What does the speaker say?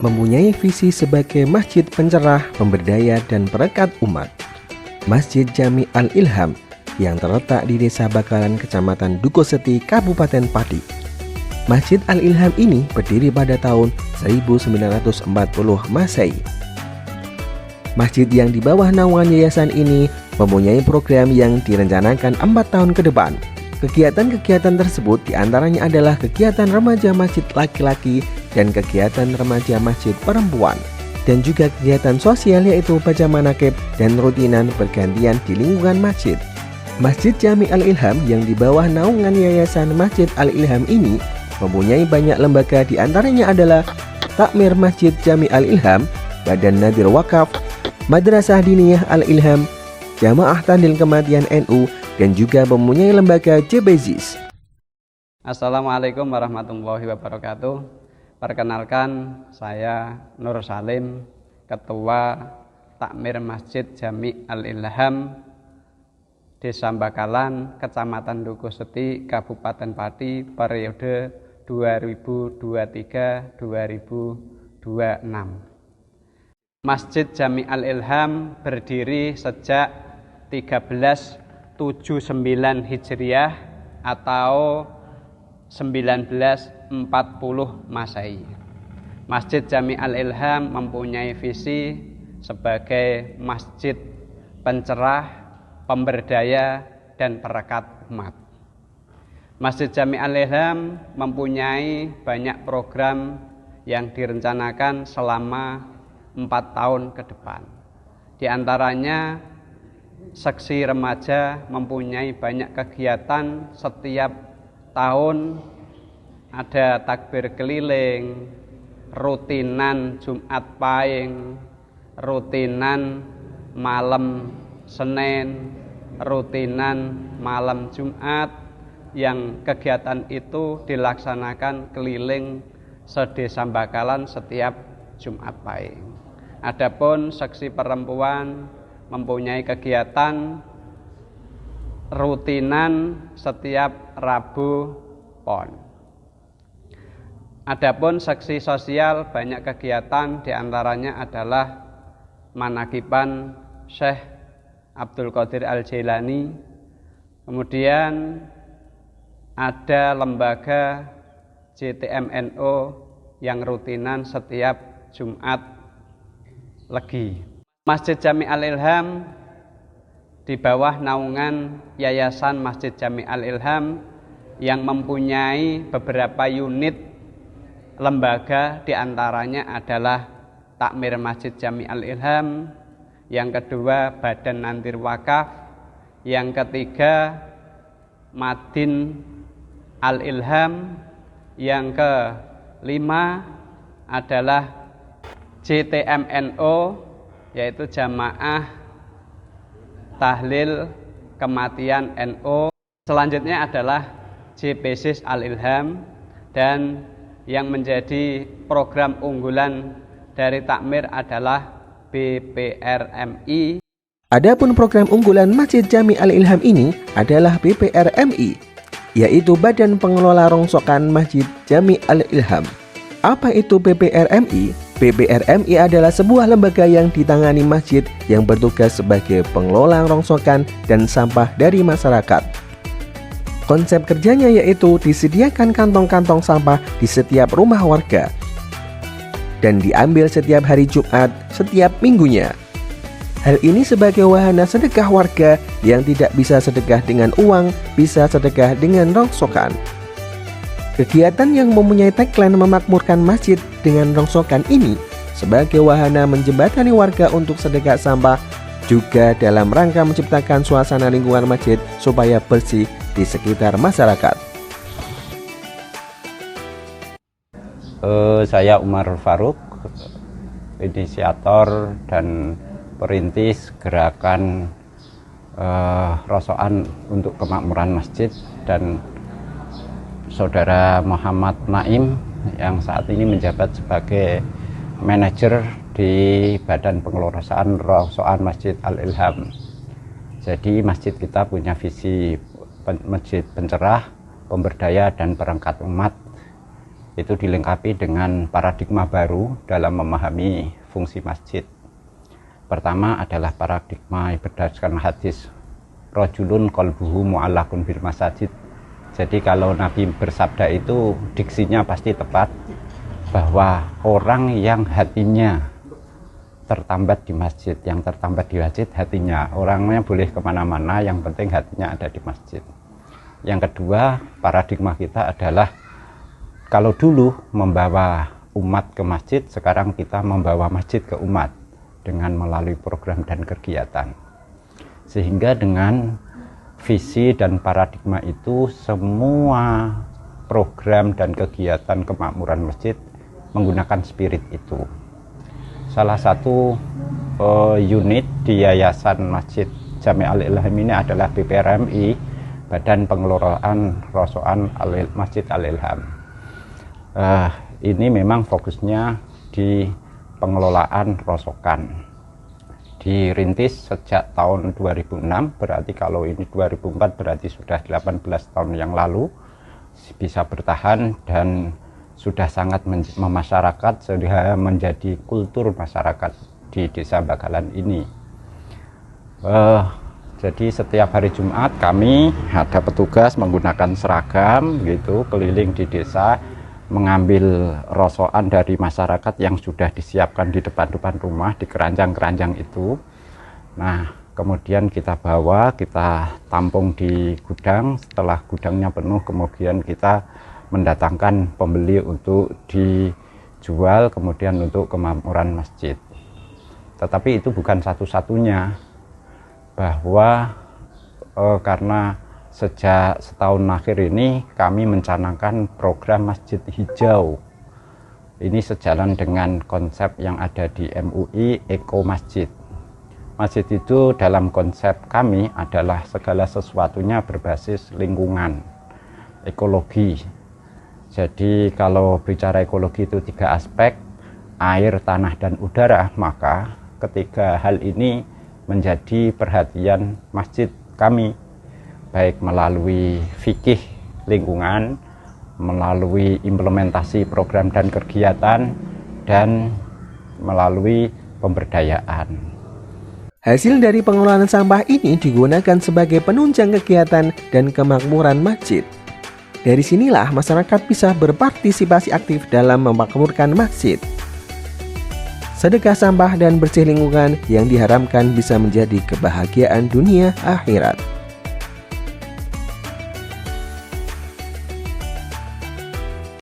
mempunyai visi sebagai masjid pencerah, pemberdaya, dan perekat umat. Masjid Jami Al-Ilham yang terletak di Desa Bakalan, Kecamatan Dukoseti, Kabupaten Pati. Masjid Al-Ilham ini berdiri pada tahun 1940 Masehi. Masjid yang di bawah naungan yayasan ini mempunyai program yang direncanakan 4 tahun ke depan. Kegiatan-kegiatan tersebut diantaranya adalah kegiatan remaja masjid laki-laki dan kegiatan remaja masjid perempuan, dan juga kegiatan sosial yaitu baca manakib dan rutinan bergantian di lingkungan masjid. Masjid Jami Al-Ilham yang di bawah naungan Yayasan Masjid Al-Ilham ini mempunyai banyak lembaga, diantaranya adalah Takmir Masjid Jami Al-Ilham, Badan Nadir Wakaf, Madrasah Diniyah Al-Ilham, Jamaah Tandil Kematian NU, dan juga mempunyai lembaga JBZIS. Assalamualaikum warahmatullahi wabarakatuh. Perkenalkan, saya Nur Salim, Ketua Takmir Masjid Jami Al-Ilham, Desa Bakalan, Kecamatan Dukoseti, Kabupaten Pati, periode 2023-2026. Masjid Jami Al-Ilham berdiri sejak 1379 Hijriah atau 1940 Masehi. Masjid Jami Al-Ilham mempunyai visi sebagai masjid pencerah, pemberdaya, dan perekat umat. Masjid Jami Al-Ilham mempunyai banyak program yang direncanakan selama 4 tahun ke depan. Di antaranya, seksi remaja mempunyai banyak kegiatan. Setiap tahun ada takbir keliling, rutinan Jumat Pahing, rutinan malam Senin, rutinan malam Jumat, yang kegiatan itu dilaksanakan keliling sedesa Bakalan setiap Jumat Pahing. Adapun seksi perempuan mempunyai kegiatan rutinan setiap Rabu Pon. Adapun seksi sosial banyak kegiatan, diantaranya adalah manakiban Syekh Abdul Qadir Al-Jailani. Kemudian ada lembaga JTMNO yang rutinan setiap Jumat Legi. Masjid Jami Al-Ilham di bawah naungan Yayasan Masjid Jami Al-Ilham yang mempunyai beberapa unit lembaga, diantaranya adalah Takmir Masjid Jami Al-Ilham, yang kedua Badan Nadir Wakaf, yang ketiga Madin Al-Ilham, yang kelima adalah JTMNO, yaitu Jamaah Tahlil Kematian NU. Selanjutnya adalah JBZIS Al-Ilham, dan yang menjadi program unggulan dari Takmir adalah BPRMI. Adapun program unggulan Masjid Jami Al-Ilham ini adalah BPRMI, yaitu Badan Pengelola Rongsokan Masjid Jami Al-Ilham. Apa itu BPRMI? BPRMI adalah sebuah lembaga yang ditangani masjid yang bertugas sebagai pengelola rongsokan dan sampah dari masyarakat. Konsep kerjanya yaitu disediakan kantong-kantong sampah di setiap rumah warga dan diambil setiap hari Jumat setiap minggunya. Hal ini sebagai wahana sedekah warga yang tidak bisa sedekah dengan uang, bisa sedekah dengan rongsokan. Kegiatan yang mempunyai tagline memakmurkan masjid dengan rongsokan ini sebagai wahana menjembatani warga untuk sedekah sampah, juga dalam rangka menciptakan suasana lingkungan masjid supaya bersih di sekitar masyarakat. Saya Umar Faruk, inisiator dan perintis gerakan rosokan untuk kemakmuran masjid, dan Saudara Muhammad Naim yang saat ini menjabat sebagai manajer di Badan Pengelolaan Rosokan Masjid Al-Ilham. Jadi masjid kita punya visi masjid pencerah, pemberdaya, dan perangkat umat. itu dilengkapi dengan paradigma baru dalam memahami fungsi masjid. Pertama adalah paradigma berdasarkan hadis rajulun qalbuhu mu'allaqun bil masajid. Jadi kalau Nabi bersabda itu diksinya pasti tepat, bahwa orang yang hatinya tertambat di masjid, yang tertambat di masjid hatinya, orangnya boleh kemana-mana, yang penting hatinya ada di masjid. Yang kedua, paradigma kita adalah kalau dulu membawa umat ke masjid, sekarang kita membawa masjid ke umat dengan melalui program dan kegiatan. Sehingga dengan visi dan paradigma itu, semua program dan kegiatan kemakmuran masjid menggunakan spirit itu. Salah satu unit di Yayasan Masjid Jami Al-Ilham ini adalah BPRMI, Badan Pengelolaan Rosoan Masjid Al-Ilham. Ini memang fokusnya di pengelolaan rosokan. Dirintis sejak tahun 2006, berarti kalau ini 2004 berarti sudah 18 tahun yang lalu, bisa bertahan dan sudah sangat memasyarakat, sudah menjadi kultur masyarakat di Desa Bakalan ini. Jadi setiap hari Jumat kami ada petugas menggunakan seragam gitu, keliling di desa, mengambil rosokan dari masyarakat yang sudah disiapkan di depan-depan rumah, di keranjang-keranjang itu. Nah, kemudian kita bawa, kita tampung di gudang. Setelah gudangnya penuh, kemudian kita mendatangkan pembeli untuk dijual, kemudian untuk kemakmuran masjid. Tetapi itu bukan satu-satunya, bahwa karena sejak setahun akhir ini kami mencanangkan program Masjid Hijau. Ini sejalan dengan konsep yang ada di MUI, Eko Masjid. Masjid itu dalam konsep kami adalah segala sesuatunya berbasis lingkungan, ekologi. Jadi kalau bicara ekologi itu 3 aspek, air, tanah, dan udara, maka ketiga hal ini menjadi perhatian masjid kami, baik melalui fikih lingkungan, melalui implementasi program dan kegiatan, dan melalui pemberdayaan. Hasil dari pengelolaan sampah ini digunakan sebagai penunjang kegiatan dan kemakmuran masjid. Dari sinilah masyarakat bisa berpartisipasi aktif dalam memakmurkan masjid. Sedekah sampah dan bersih lingkungan yang diharapkan bisa menjadi kebahagiaan dunia akhirat.